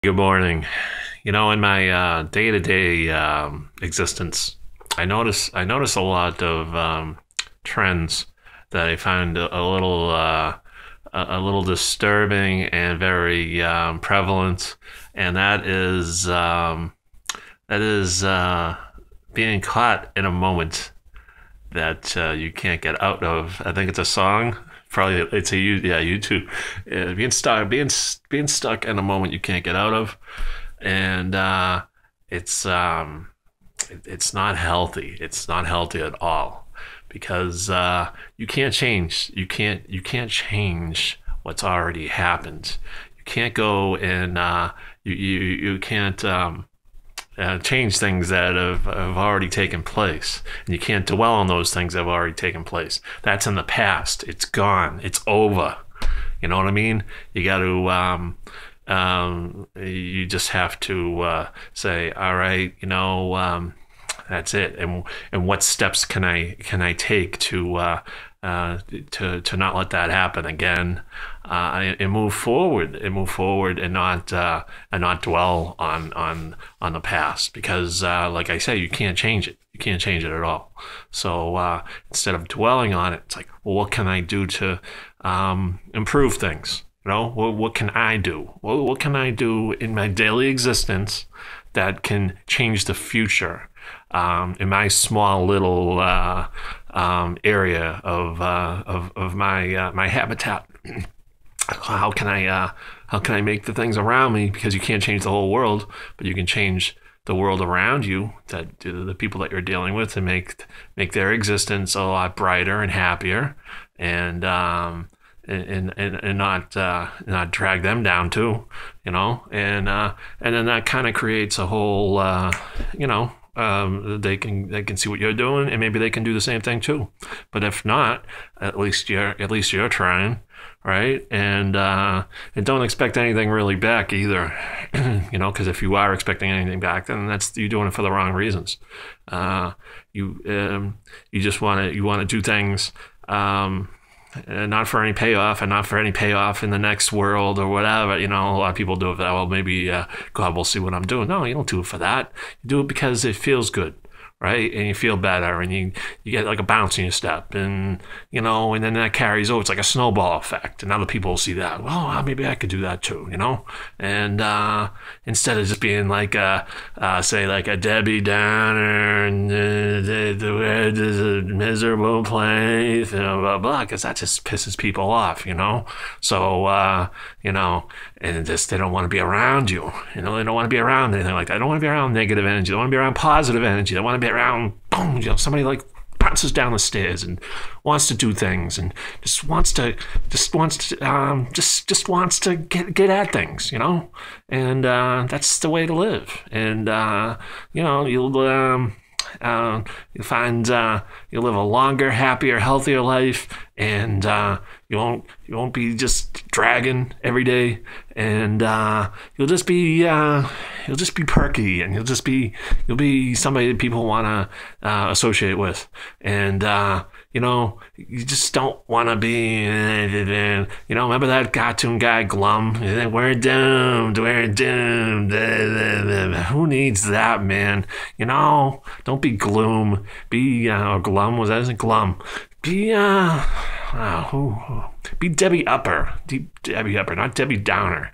Good morning. In my day-to-day existence, I notice a lot of trends that I find a little disturbing and very prevalent, and that is being caught in a moment that you can't get out of. I think it's a song. Probably it's yeah, YouTube. Being stuck in a moment you can't get out of, and it's it's not healthy. It's not healthy at all because you can't change. You can't change what's already happened. You can't go and you can't. Change things that have already taken place. And you can't dwell on those things that have already taken place. That's in the past. It's gone. It's over. You know what I mean? You got to, you just have to say, all right, that's it. And what steps can I take to not let that happen again, and move forward and not dwell on the past, because like I say, you can't change it. You can't change it at all. So instead of dwelling on it, it's like, well, what can I do to improve things? What can I do? What can I do in my daily existence that can change the future in my small little area of my habitat? How can I make the things around me? Because you can't change the whole world, but you can change the world around you, that the people that you're dealing with, and make their existence a lot brighter and happier, and not drag them down too, and then that kind of creates a whole, they can see what you're doing, and maybe they can do the same thing too. But if not, at least you're trying, right? And don't expect anything really back either, because if you are expecting anything back, then you're doing it for the wrong reasons. You just want to do things. Not for any payoff, and not for any payoff in the next world or whatever. A lot of people do it for that. Well, maybe God will see what I'm doing. No, you don't do it for that. You do it because it feels good, right? And you feel better, and you get like a bounce in your step, and and then that carries over. It's like a snowball effect, and other people will see that. Well, maybe I could do that too, And instead of just being like say like a Debbie Downer and the world is a miserable place, blah blah blah, because that just pisses people off, So and just they don't want to be around you, They don't want to be around anything like that. They don't want to be around negative energy. They want to be around positive energy. They want to be around, boom, somebody like bounces down the stairs and wants to do things, and just wants to get at things, And that's the way to live. And you'll find you'll live a longer, happier, healthier life, and you won't be just dragging every day, and you'll just be perky, and you'll be somebody that people want to associate with, and you just don't want to be, remember that cartoon guy Glum? We're doomed. Who needs that, man? Don't be gloom. Be or glum. Was that his name? Glum? Be be Debbie Upper. Debbie Upper, not Debbie Downer.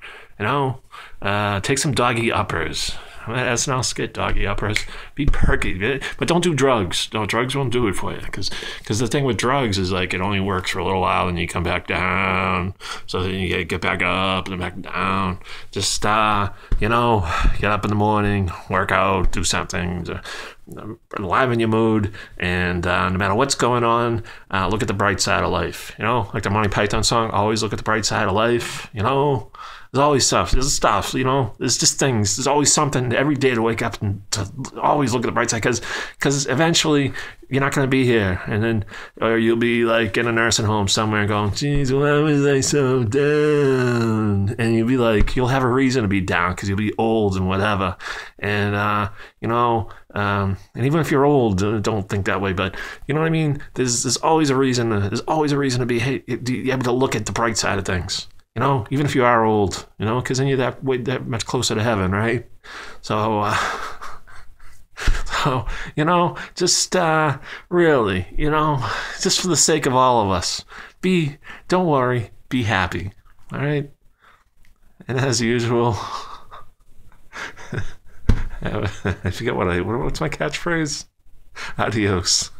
Take some doggy uppers. SNL skit, doggy uppers. Be perky, but don't do drugs. No, drugs won't do it for you, because the thing with drugs is like it only works for a little while, and you come back down. So then you get back up and then back down. Just get up in the morning, work out, do something to enliven your mood, and no matter what's going on, look at the bright side of life. Like the Monty Python song, always look at the bright side of life. There's always stuff. There's just things. There's always something every day to wake up and to always look at the bright side, because eventually you're not going to be here, and then or you'll be like in a nursing home somewhere going, geez, why was I so down? And you'll be like, you'll have a reason to be down because you'll be old and whatever. And and even if you're old, don't think that way, but you know what I mean? There's always a reason. There's always a reason to be able to look at the bright side of things. even if you are old, because then you're that much closer to heaven, right? So, so just really, just for the sake of all of us, don't worry, be happy, all right? And as usual, I forget what's my catchphrase? Adios.